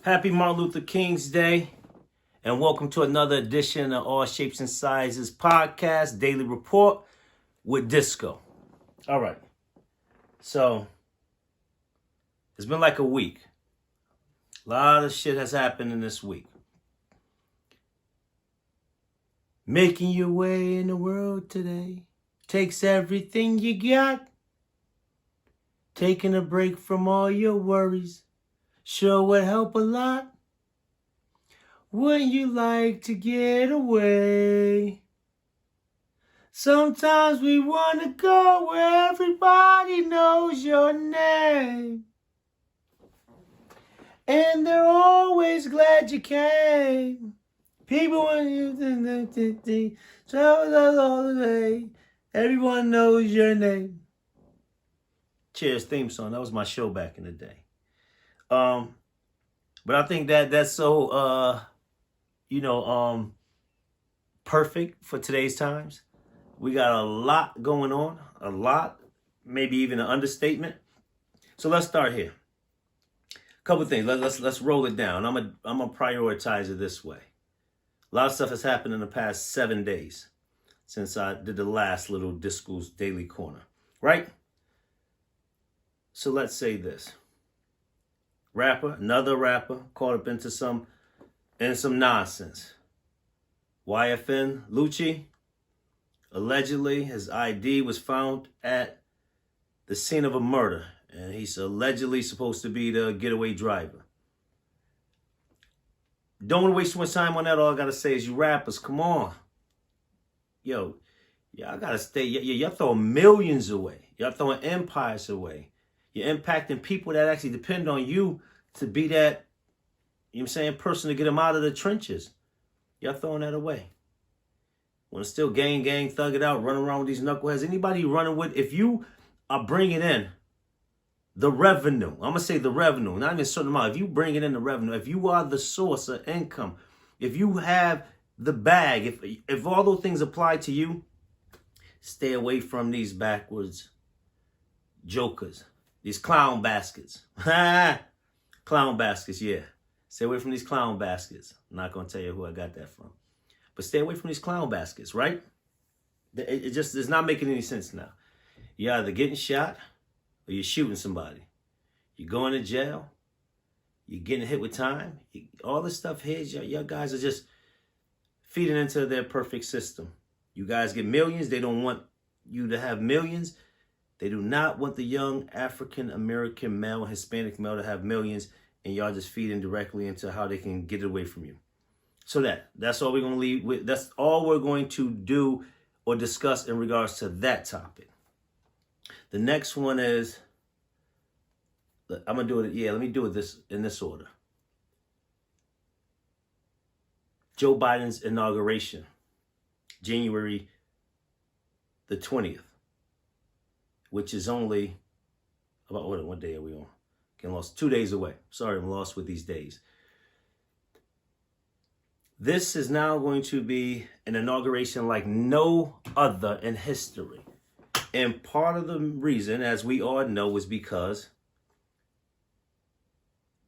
Happy Martin Luther King's Day, and welcome to another edition of All Shapes and Sizes podcast, Daily Report with Disco. All right, so it's been like a week. A lot of shit has happened in this week. Making your way in the world today takes everything you got. Taking a break from all your worries sure would help a lot. Wouldn't you like to get away? Sometimes we want to go where everybody knows your name. And they're always glad you came. People want you travel all the way. Everyone knows your name. Cheers theme song. That was my show back in the day. But I think that's so perfect for today's times. We got a lot going on, a lot, maybe even an understatement. So let's start here. A couple of things. Let's roll it down. I'm gonna prioritize it this way. A lot of stuff has happened in the past 7 days since I did the last little Disco's Daily Corner, right? So let's say this. Another rapper caught up into some nonsense. yfnlucci, allegedly his ID was found at the scene of a murder, and he's allegedly supposed to be the getaway driver. Don't want to waste too much time on that. All I gotta say is, you rappers, come on. Yo, y'all gotta stay. Y'all throwing millions away. Y'all throwing empires away. You're impacting people that actually depend on you to be that, you know what I'm saying, person to get them out of the trenches. Y'all throwing that away. Want to still gang, thug it out, run around with these knuckleheads. Anybody you running with, if you are bringing in the revenue, I'm going to say the revenue, not even a certain amount. If you bring it in the revenue, if you are the source of income, if you have the bag, if all those things apply to you, stay away from these backwards jokers. These clown baskets. Clown baskets, yeah. Stay away from these clown baskets. I'm not going to tell you who I got that from. But stay away from these clown baskets, right? It just is not making any sense now. You're either getting shot or you're shooting somebody. You're going to jail. You're getting hit with time. All this stuff here, y'all guys are just feeding into their perfect system. You guys get millions. They don't want you to have millions. They do not want the young African-American male, Hispanic male to have millions, and y'all just feeding directly into how they can get it away from you. So that's all we're going to leave with. That's all we're going to do or discuss in regards to that topic. The next one is, I'm going to do it. Yeah, let me do it in this order. Joe Biden's inauguration, January the 20th. Which is only about, what day are we on? Getting lost, 2 days away. Sorry, I'm lost with these days. This is now going to be an inauguration like no other in history. And part of the reason, as we all know, is because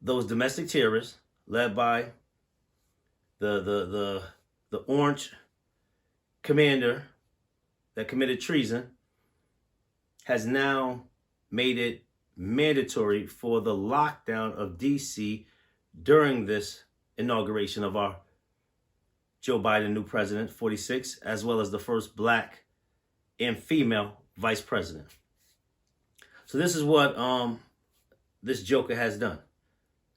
those domestic terrorists, led by the orange commander that committed treason, has now made it mandatory for the lockdown of D.C. during this inauguration of our Joe Biden, new president, 46, as well as the first black and female vice president. So this is what this joker has done.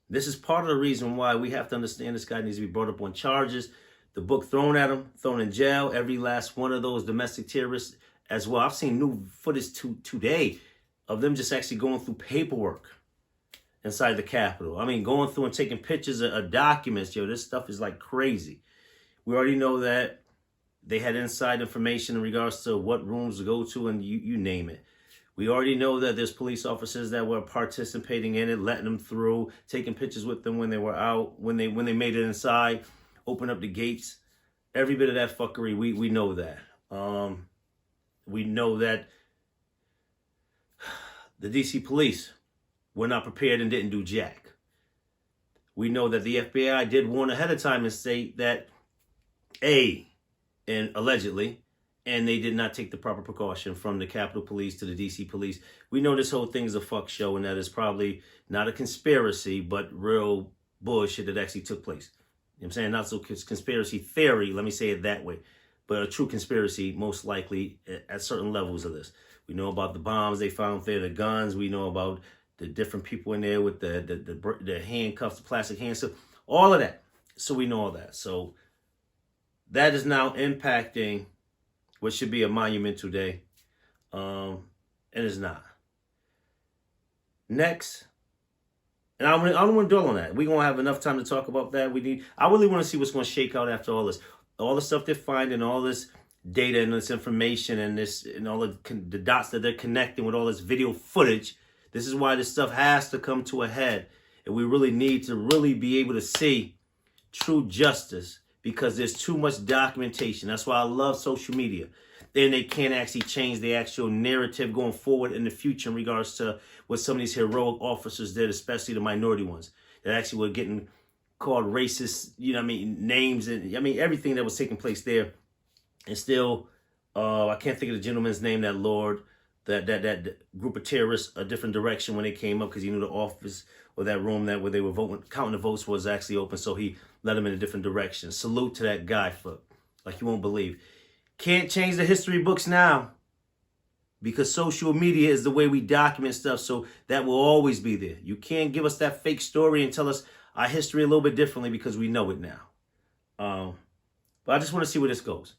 This is part of the reason why we have to understand this guy needs to be brought up on charges, the book thrown at him, thrown in jail, every last one of those domestic terrorists as well. I've seen new footage today of them just actually going through paperwork inside the Capitol. I mean, going through and taking pictures of documents. Yo, this stuff is like crazy. We already know that they had inside information in regards to what rooms to go to, and you name it. We already know that there's police officers that were participating in it, letting them through, taking pictures with them when they were out, when they made it inside, open up the gates. Every bit of that fuckery, we know that. We know that the DC police were not prepared and didn't do jack. We know that the FBI did warn ahead of time and state that, and allegedly, and they did not take the proper precaution from the Capitol Police to the DC Police. We know this whole thing is a fuck show and that is probably not a conspiracy, but real bullshit that actually took place. You know what I'm saying? Not so conspiracy theory, let me say it that way, but a true conspiracy most likely at certain levels of this. We know about the bombs they found there, the guns. We know about the different people in there with the handcuffs, the plastic handcuffs, all of that. So we know all that. So that is now impacting what should be a monumental day, and it's not. Next, and I don't want to dwell on that. We're going to have enough time to talk about that. I really want to see what's going to shake out after all this. All the stuff they're finding, all this data and this information and all the dots that they're connecting with all this video footage. This is why this stuff has to come to a head. And we really need to really be able to see true justice, because there's too much documentation. That's why I love social media. Then they can't actually change the actual narrative going forward in the future in regards to what some of these heroic officers did, especially the minority ones that actually were getting called racist, names, and everything that was taking place there. And still, I can't think of the gentleman's name that lured that group of terrorists a different direction when they came up, because he knew the office or that room where they were counting the votes was actually open, so he led them in a different direction. Salute to that guy for, like you won't believe. Can't change the history books now, because social media is the way we document stuff, so that will always be there. You can't give us that fake story and tell us our history a little bit differently, because we know it now. But I just want to see where this goes.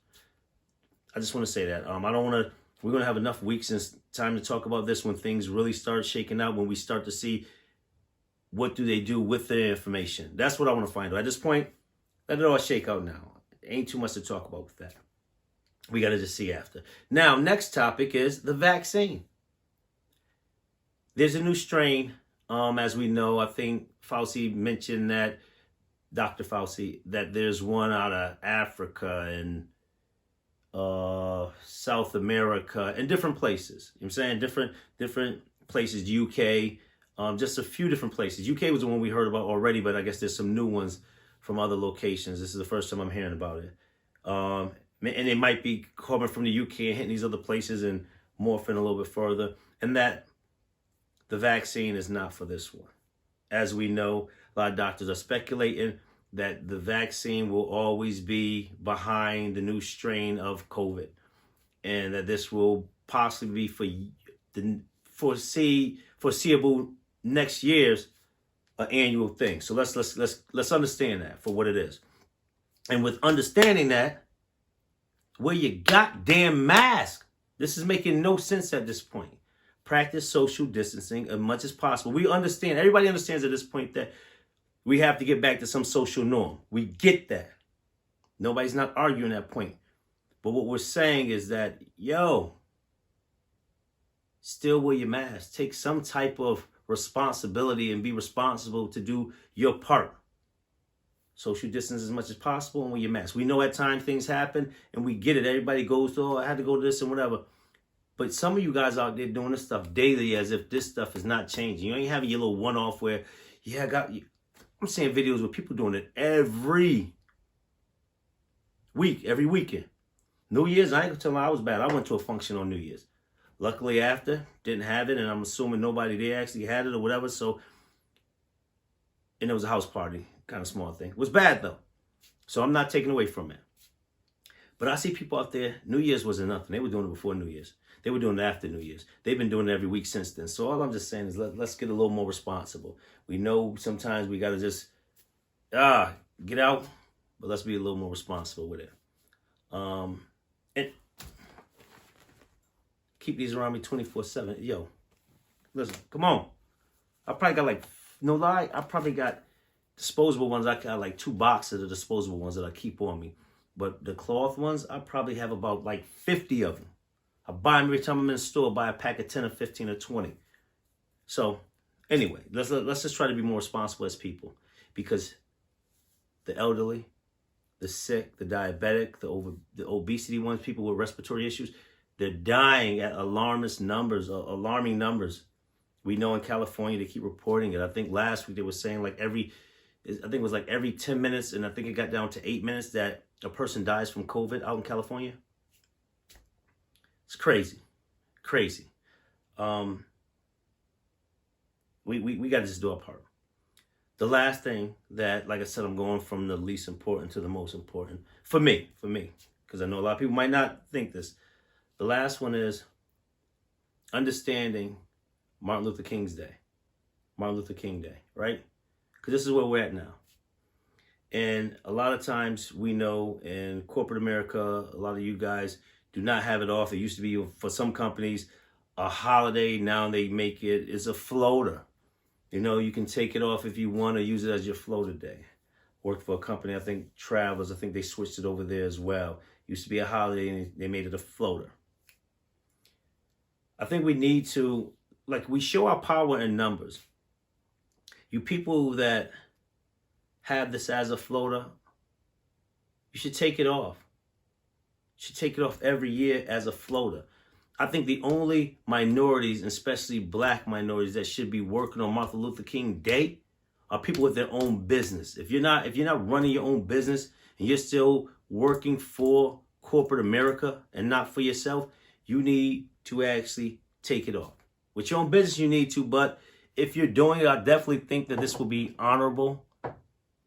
I just want to say that. We're going to have enough weeks and time to talk about this when things really start shaking out, when we start to see what do they do with the information. That's what I want to find out. At this point, let it all shake out now. Ain't too much to talk about with that. We got to just see after. Now, next topic is the vaccine. There's a new strain, as we know. I think Fauci mentioned that, Dr. Fauci, that there's one out of Africa and South America and different places. You know what I'm saying? Different places, UK, just a few different places. UK was the one we heard about already, but I guess there's some new ones from other locations. This is the first time I'm hearing about it. And it might be coming from the UK and hitting these other places and morphing a little bit further. And that the vaccine is not for this one. As we know, a lot of doctors are speculating that the vaccine will always be behind the new strain of COVID, and that this will possibly be for the foreseeable next year's annual thing. So let's understand that for what it is. And with understanding that, wear your goddamn mask. This is making no sense at this point. Practice social distancing as much as possible. We understand, everybody understands at this point that we have to get back to some social norm. We get that. Nobody's not arguing that point. But what we're saying is that, still wear your mask. Take some type of responsibility and be responsible to do your part. Social distance as much as possible and wear your mask. We know at times things happen and we get it. Everybody goes, I had to go to this and whatever. But some of you guys out there doing this stuff daily as if this stuff is not changing. You ain't having your little one-off where, I'm seeing videos where people doing it every week, every weekend. New Year's, I ain't gonna tell them I was bad. I went to a function on New Year's. Luckily after, didn't have it, and I'm assuming nobody there actually had it or whatever, so, and it was a house party, kind of small thing. It was bad though, so I'm not taking away from it. But I see people out there, New Year's wasn't nothing. They were doing it before New Year's. They were doing it after New Year's. They've been doing it every week since then. So all I'm just saying is let's get a little more responsible. We know sometimes we got to just get out, but let's be a little more responsible with it. And keep these around me 24/7. Yo, listen, come on. I probably got I probably got disposable ones. I got like 2 boxes of disposable ones that I keep on me. But the cloth ones, I probably have about 50 of them. I buy them every time I'm in the store, buy a pack of 10 or 15 or 20. So anyway, let's just try to be more responsible as people, because the elderly, the sick, the diabetic, the obesity ones, people with respiratory issues, they're dying at alarming numbers. We know in California, they keep reporting it. I think last week they were saying I think it was like every 10 minutes, and I think it got down to 8 minutes that a person dies from COVID out in California. It's crazy. Crazy. We got to just do our part. The last thing that, like I said, I'm going from the least important to the most important for me, because I know a lot of people might not think this. The last one is understanding Martin Luther King Day, right? Because this is where we're at now. And a lot of times we know in corporate America, a lot of you guys do not have it off. It used to be for some companies a holiday. Now they make it's a floater. You know, you can take it off if you want to use it as your floater day. Worked for a company, I think Travelers, I think they switched it over there as well. Used to be a holiday and they made it a floater. I think we need to, like, we show our power in numbers. You people that have this as a floater, you should take it off. You should take it off every year as a floater. I think the only minorities, especially black minorities, that should be working on Martin Luther King Day are people with their own business. If you're not running your own business and you're still working for corporate America and not for yourself, you need to actually take it off. With your own business, you need to, but if you're doing it, I definitely think that this will be honorable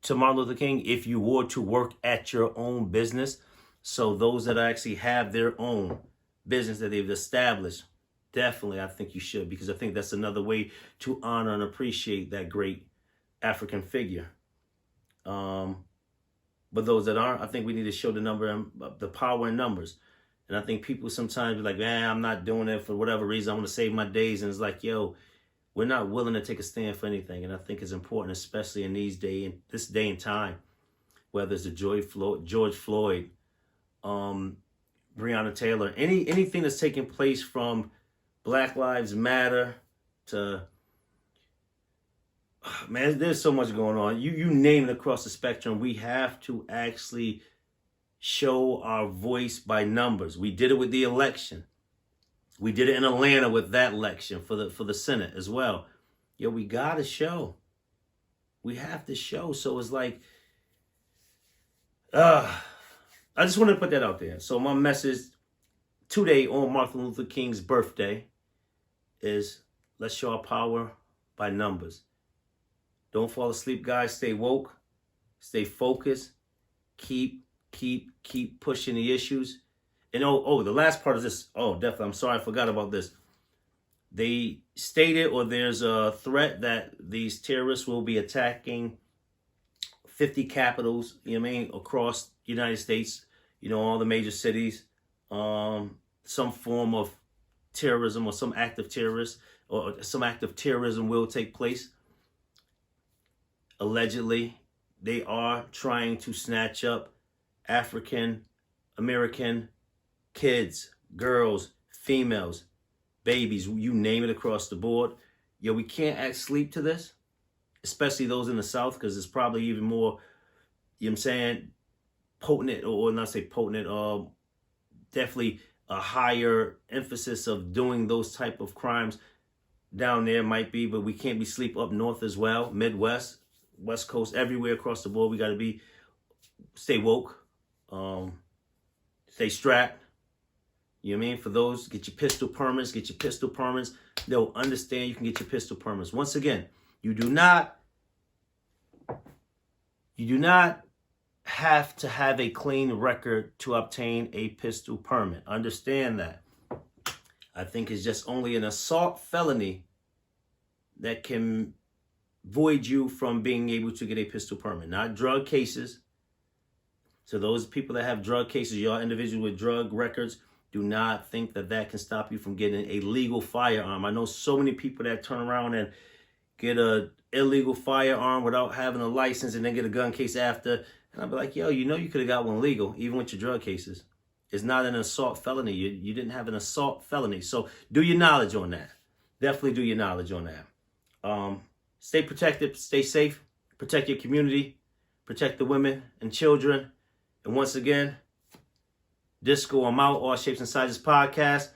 to Martin Luther King if you were to work at your own business. So those that actually have their own business that they've established, definitely I think you should, because I think that's another way to honor and appreciate that great African figure. But those that aren't, I think we need to show the power in numbers. And I think people sometimes be like, man, I'm not doing it for whatever reason. I want to save my days. And it's like, yo, we're not willing to take a stand for anything. And I think it's important, especially in this day and time, whether it's the George Floyd, Breonna Taylor, anything that's taking place from Black Lives Matter to, man, there's so much going on. You name it across the spectrum. We have to actually show our voice by numbers. We did it with the election. We did it in Atlanta with that election for the Senate as well. Yo, we gotta show. We have to show. So it's like, I just want to put that out there. So my message today on Martin Luther King's birthday is, let's show our power by numbers. Don't fall asleep, guys. Stay woke. Stay focused. Keep pushing the issues. And the last part of this, definitely, I'm sorry, I forgot about this. They stated, or there's a threat that these terrorists will be attacking 50 capitals, across the United States, all the major cities, some form of terrorism or some act of terrorism will take place. Allegedly, they are trying to snatch up African American kids, girls, females, babies, you name it, across the board. Yeah, we can't act sleep to this, especially those in the South, because it's probably even more, potent, or not say potent, definitely a higher emphasis of doing those type of crimes down there might be, but we can't be sleep up north as well, Midwest, West Coast, everywhere across the board. We got to stay woke, stay strapped. You know what I mean? For those, get your pistol permits. They'll understand you can get your pistol permits. Once again, you do not have to have a clean record to obtain a pistol permit. Understand that. I think it's just only an assault felony that can void you from being able to get a pistol permit, not drug cases. So those people that have drug cases, y'all individuals with drug records, do not think that can stop you from getting a legal firearm. I know so many people that turn around and get a illegal firearm without having a license and then get a gun case after. And I'll be like, yo, you could have got one legal, even with your drug cases. It's not an assault felony. You didn't have an assault felony. So do your knowledge on that. Definitely do your knowledge on that. Stay protected, stay safe, protect your community, protect the women and children. And once again, Disco, I'm out. All Shapes and Sizes podcast.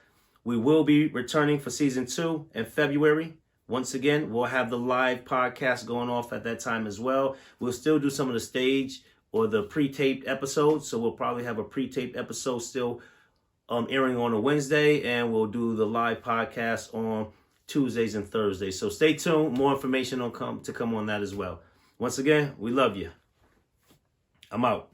We will be returning for season 2 in February. Once again, we'll have the live podcast going off at that time as well. We'll still do some of the stage or the pre-taped episodes. So we'll probably have a pre-taped episode still airing on a Wednesday, and we'll do the live podcast on Tuesdays and Thursdays. So stay tuned. More information to come on that as well. Once again, we love you. I'm out.